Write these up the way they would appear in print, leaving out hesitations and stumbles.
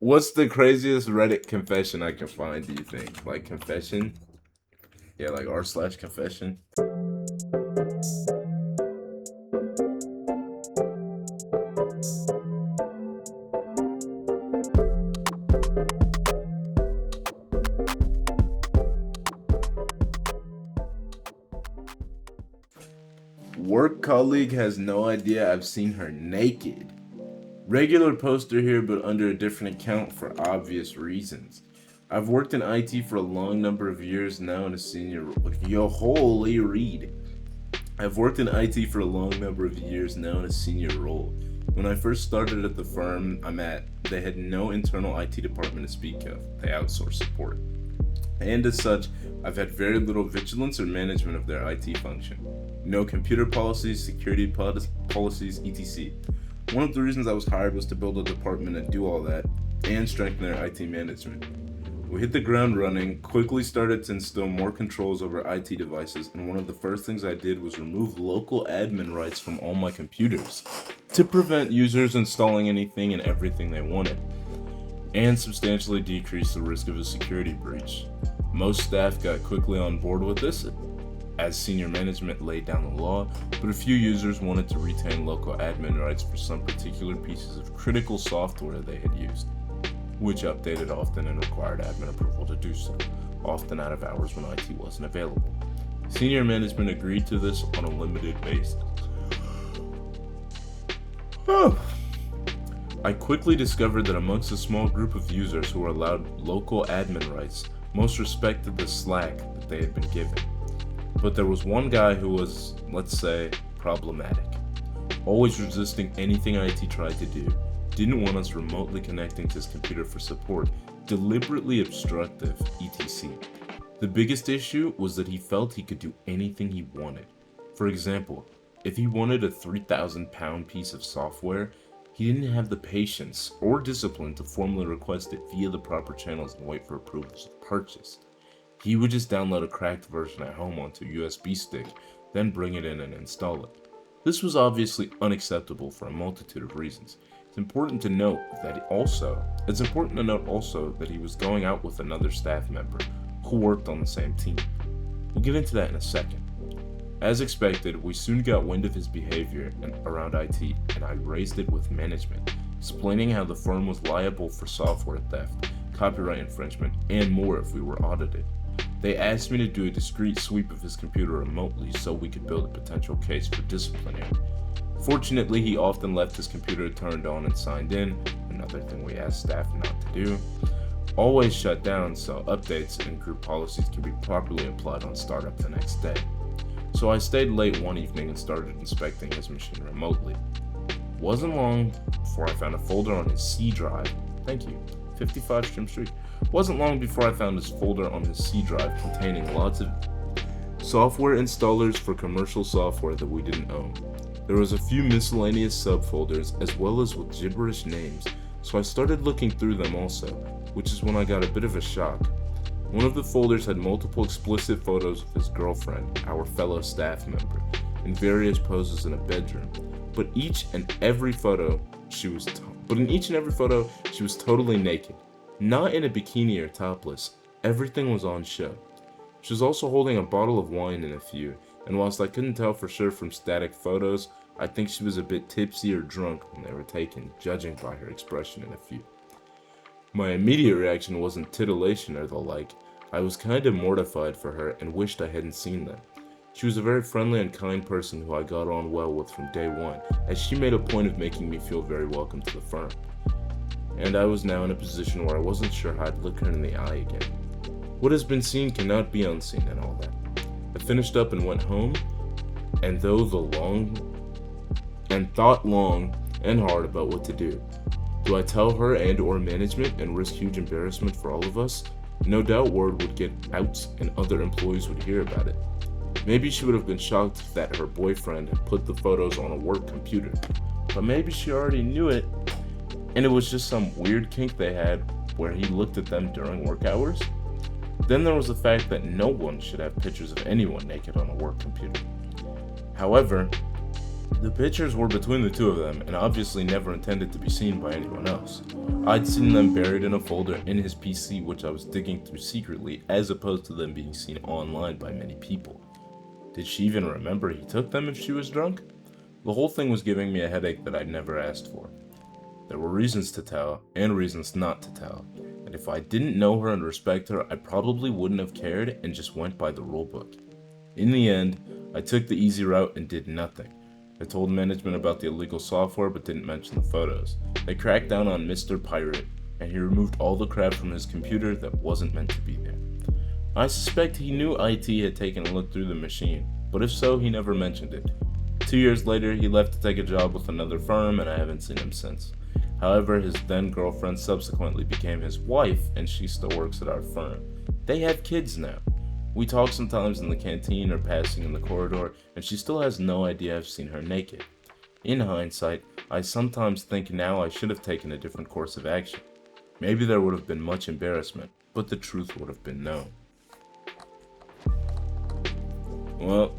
What's the craziest Reddit confession I can find, do you think? Like confession? Yeah, like r/confession. Work colleague has no idea I've seen her naked. Regular poster here, but under a different account for obvious reasons. I've worked in IT for a long number of years now in a senior. Yo, holy read. I've worked in IT for a long number of years now in a senior role. When I first started at the firm I'm at, they had no internal IT department to speak of. They outsourced support. And as such, I've had very little vigilance or management of their IT function. No computer policies, security policies, etc. One of the reasons I was hired was to build a department and do all that, and strengthen their IT management. We hit the ground running, quickly started to instill more controls over IT devices, and one of the first things I did was remove local admin rights from all my computers to prevent users installing anything and everything they wanted, and substantially decrease the risk of a security breach. Most staff got quickly on board with this, as senior management laid down the law, but a few users wanted to retain local admin rights for some particular pieces of critical software they had used, which updated often and required admin approval to do so, often out of hours when IT wasn't available. Senior management agreed to this on a limited basis. I quickly discovered that amongst a small group of users who were allowed local admin rights, most respected the slack that they had been given. But there was one guy who was, let's say, problematic. Always resisting anything IT tried to do, didn't want us remotely connecting to his computer for support, deliberately obstructive, etc. The biggest issue was that he felt he could do anything he wanted. For example, if he wanted a 3,000-pound piece of software, he didn't have the patience or discipline to formally request it via the proper channels and wait for approvals of purchase. He would just download a cracked version at home onto a USB stick, then bring it in and install it. This was obviously unacceptable for a multitude of reasons. It's important to note also that he was going out with another staff member who worked on the same team. We'll get into that in a second. As expected, we soon got wind of his behavior around IT, and I raised it with management, explaining how the firm was liable for software theft, copyright infringement, and more if we were audited. They asked me to do a discreet sweep of his computer remotely so we could build a potential case for disciplinary. Fortunately, he often left his computer turned on and signed in, another thing we asked staff not to do. Always shut down so updates and group policies can be properly applied on startup the next day. So I stayed late one evening and started inspecting his machine remotely. Wasn't long before I found a folder on his C drive. Thank you. 55 Stream Street. Wasn't long before I found his folder on his C drive containing lots of software installers for commercial software that we didn't own. There was a few miscellaneous subfolders as well as with gibberish names, so I started looking through them also, which is when I got a bit of a shock. One of the folders had multiple explicit photos of his girlfriend, our fellow staff member, in various poses in a bedroom, but in each and every photo she was totally naked. Not in a bikini or topless, everything was on show. She was also holding a bottle of wine in a few, and whilst I couldn't tell for sure from static photos, I think she was a bit tipsy or drunk when they were taken, judging by her expression in a few. My immediate reaction wasn't titillation or the like. I was kinda mortified for her and wished I hadn't seen them. She was a very friendly and kind person who I got on well with from day one, as she made a point of making me feel very welcome to the firm. And I was now in a position where I wasn't sure how I'd look her in the eye again. What has been seen cannot be unseen and all that. I finished up and went home, and thought long and hard about what to do. Do I tell her and or management and risk huge embarrassment for all of us? No doubt word would get out and other employees would hear about it. Maybe she would have been shocked that her boyfriend had put the photos on a work computer, but maybe she already knew it, and it was just some weird kink they had where he looked at them during work hours. Then there was the fact that no one should have pictures of anyone naked on a work computer. However, The pictures were between the two of them and obviously never intended to be seen by anyone else. I'd seen them buried in a folder in his PC which I was digging through secretly, as opposed to them being seen online by many people. Did she even remember he took them if she was drunk? The whole thing was giving me a headache that I'd never asked for. There were reasons to tell and reasons not to tell, and if I didn't know her and respect her, I probably wouldn't have cared and just went by the rulebook. In the end, I took the easy route and did nothing. I told management about the illegal software but didn't mention the photos. They cracked down on Mr. Pirate, and he removed all the crap from his computer that wasn't meant to be there. I suspect he knew IT had taken a look through the machine, but if so, he never mentioned it. 2 years later, he left to take a job with another firm, and I haven't seen him since. However, his then-girlfriend subsequently became his wife, and she still works at our firm. They have kids now. We talk sometimes in the canteen or passing in the corridor, and she still has no idea I've seen her naked. In hindsight, I sometimes think now I should have taken a different course of action. Maybe there would have been much embarrassment, but the truth would have been known. Well,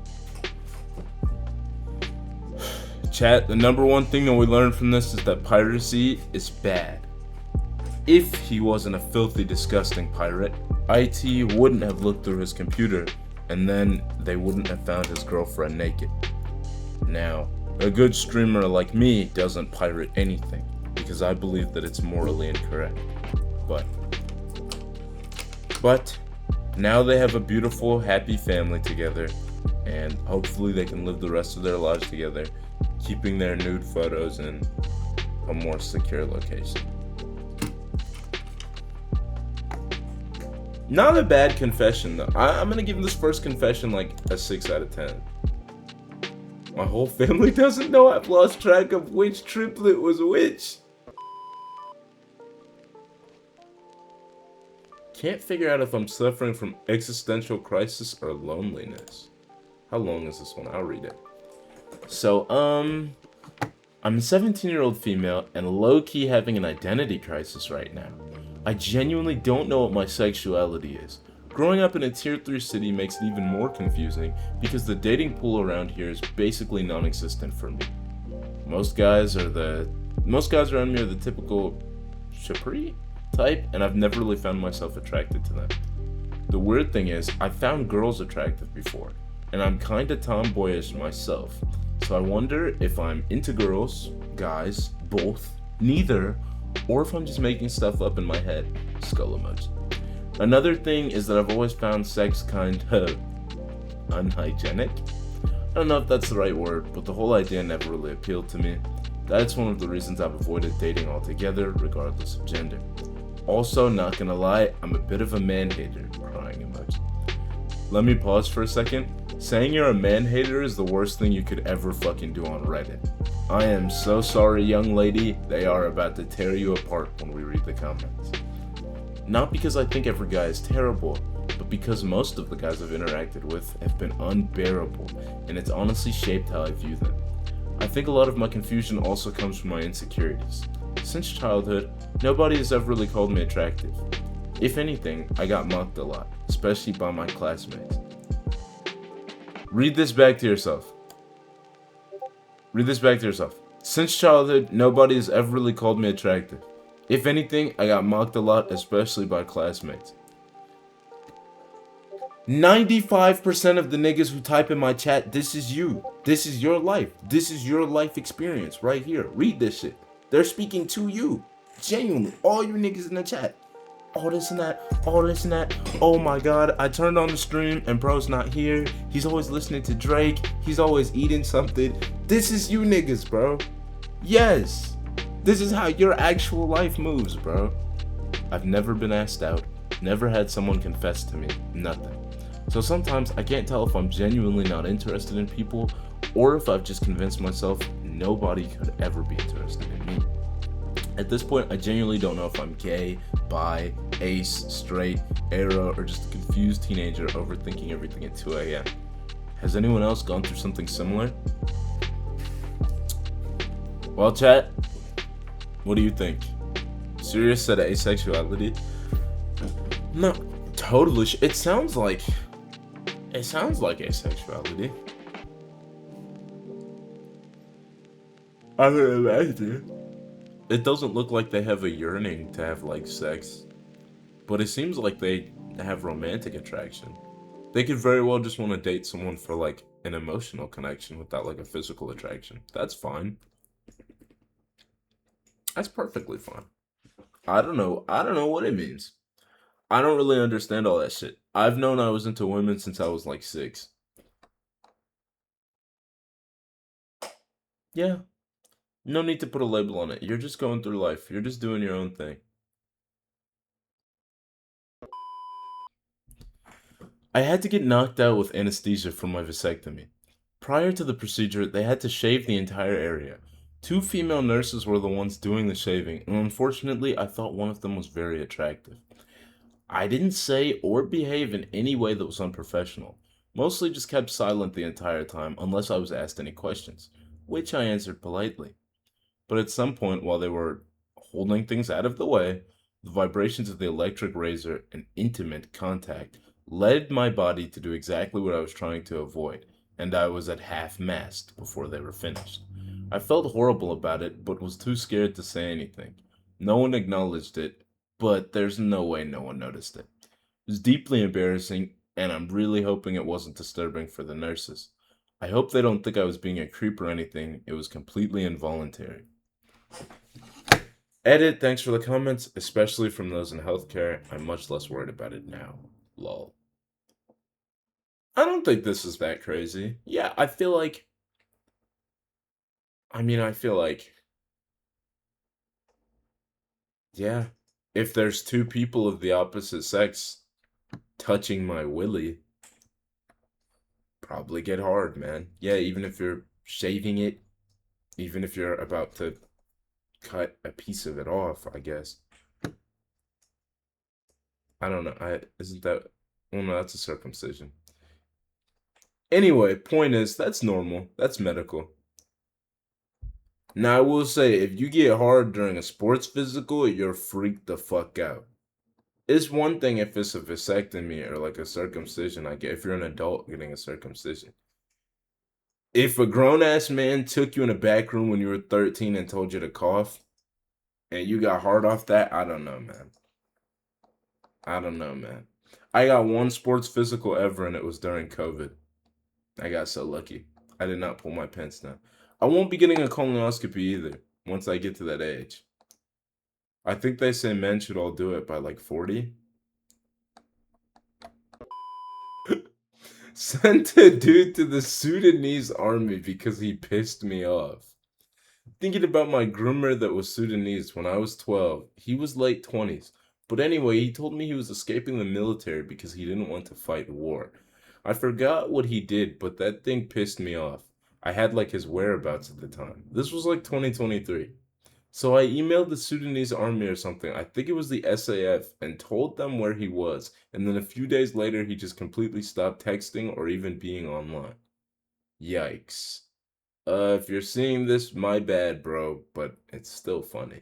chat, the number one thing that we learned from this is that piracy is bad. If he wasn't a filthy, disgusting pirate, IT wouldn't have looked through his computer, and then they wouldn't have found his girlfriend naked. Now, a good streamer like me doesn't pirate anything, because I believe that it's morally incorrect. But now they have a beautiful, happy family together, and hopefully they can live the rest of their lives together, keeping their nude photos in a more secure location. Not a bad confession though. I'm gonna give this first confession like a 6 out of 10. My whole family doesn't know I've lost track of which triplet was which. Can't figure out if I'm suffering from existential crisis or loneliness. How long is this one? I'll read it. So, I'm a 17-year-old female and low-key having an identity crisis right now. I genuinely don't know what my sexuality is. Growing up in a tier 3 city makes it even more confusing because the dating pool around here is basically non-existent for me. Most guys around me are the typical Shapri type, and I've never really found myself attracted to them. The weird thing is, I've found girls attractive before, and I'm kinda tomboyish myself, so I wonder if I'm into girls, guys, both, neither, or if I'm just making stuff up in my head. Skull emoji. Another thing is that I've always found sex kind of unhygienic. I don't know if that's the right word, but the whole idea never really appealed to me. That's one of the reasons I've avoided dating altogether, regardless of gender. Also, not gonna lie, I'm a bit of a man-hater. Crying emoji. Let me pause for a second. Saying you're a man-hater is the worst thing you could ever fucking do on Reddit. I am so sorry, young lady. They are about to tear you apart when we read the comments. Not because I think every guy is terrible, but because most of the guys I've interacted with have been unbearable, and it's honestly shaped how I view them. I think a lot of my confusion also comes from my insecurities. Since childhood, nobody has ever really called me attractive. If anything, I got mocked a lot, especially by my classmates. Read this back to yourself. Read this back to yourself. Since childhood, nobody has ever really called me attractive. If anything, I got mocked a lot, especially by classmates. 95% of the niggas who type in my chat, this is you. This is your life. This is your life experience right here. Read this shit. They're speaking to you. Genuinely. All you niggas in the chat. All this and that. All this and that. Oh my god. I turned on the stream and bro's not here. He's always listening to Drake. He's always eating something. This is you niggas, bro. Yes. This is how your actual life moves, bro. I've never been asked out. Never had someone confess to me. Nothing. So sometimes I can't tell if I'm genuinely not interested in people or if I've just convinced myself nobody could ever be interested in me. At this point, I genuinely don't know if I'm gay, bi, ace, straight, aro, or just a confused teenager overthinking everything at 2 a.m. Has anyone else gone through something similar? Well, chat, what do you think? Serious said asexuality? No, totally. It sounds like asexuality. I can imagine. It doesn't look like they have a yearning to have like sex, but it seems like they have romantic attraction. They could very well just want to date someone for like an emotional connection without like a physical attraction. That's fine. That's perfectly fine. I don't know. I don't know what it means. I don't really understand all that shit. I've known I was into women since I was like 6. Yeah, no need to put a label on it. You're just going through life. You're just doing your own thing. I had to get knocked out with anesthesia for my vasectomy. Prior to the procedure, they had to shave the entire area. 2 female nurses were the ones doing the shaving, and unfortunately, I thought one of them was very attractive. I didn't say or behave in any way that was unprofessional. Mostly just kept silent the entire time unless I was asked any questions, which I answered politely. But at some point, while they were holding things out of the way, the vibrations of the electric razor and intimate contact led my body to do exactly what I was trying to avoid, and I was at half mast before they were finished. I felt horrible about it, but was too scared to say anything. No one acknowledged it, but there's no way no one noticed it. It was deeply embarrassing, and I'm really hoping it wasn't disturbing for the nurses. I hope they don't think I was being a creep or anything. It was completely involuntary. Edit, thanks for the comments, especially from those in healthcare. I'm much less worried about it now. Lol. I don't think this is that crazy. Yeah, I feel like. I feel like. Yeah. If there's 2 people of the opposite sex touching my willy, probably get hard, man. Yeah, even if you're shaving it, even if you're about to cut a piece of it off, I guess. I don't know. Isn't that. Well, no, that's a circumcision. Anyway, point is, that's normal. That's medical. Now, I will say, if you get hard during a sports physical, you're freaked the fuck out. It's one thing if it's a vasectomy or like a circumcision, I get if you're an adult getting a circumcision. If a grown ass man took you in a back room when you were 13 and told you to cough, and you got hard off that, I don't know, man. I don't know, man. I got one sports physical ever, and it was during COVID. I got so lucky. I did not pull my pants down. I won't be getting a colonoscopy either once I get to that age. I think they say men should all do it by like 40. Sent a dude to the Sudanese army because he pissed me off. Thinking about my groomer that was Sudanese when I was 12. He was late 20s. But anyway, he told me he was escaping the military because he didn't want to fight war. I forgot what he did, but that thing pissed me off. I had like his whereabouts at the time. This was like 2023. So I emailed the Sudanese army or something, I think it was the SAF, and told them where he was, and then a few days later he just completely stopped texting or even being online. Yikes. If you're seeing this, my bad, bro, but it's still funny.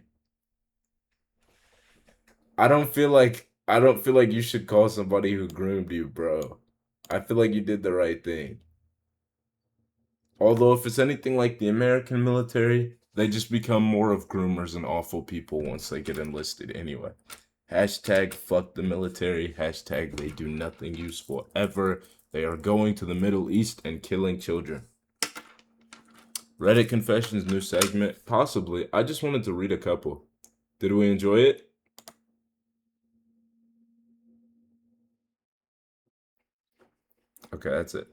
I don't feel like you should call somebody who groomed you, bro. I feel like you did the right thing. Although if it's anything like the American military, they just become more of groomers and awful people once they get enlisted anyway. Hashtag fuck the military. Hashtag they do nothing useful ever. They are going to the Middle East and killing children. Reddit Confessions new segment? Possibly. I just wanted to read a couple. Did we enjoy it? Okay, that's it.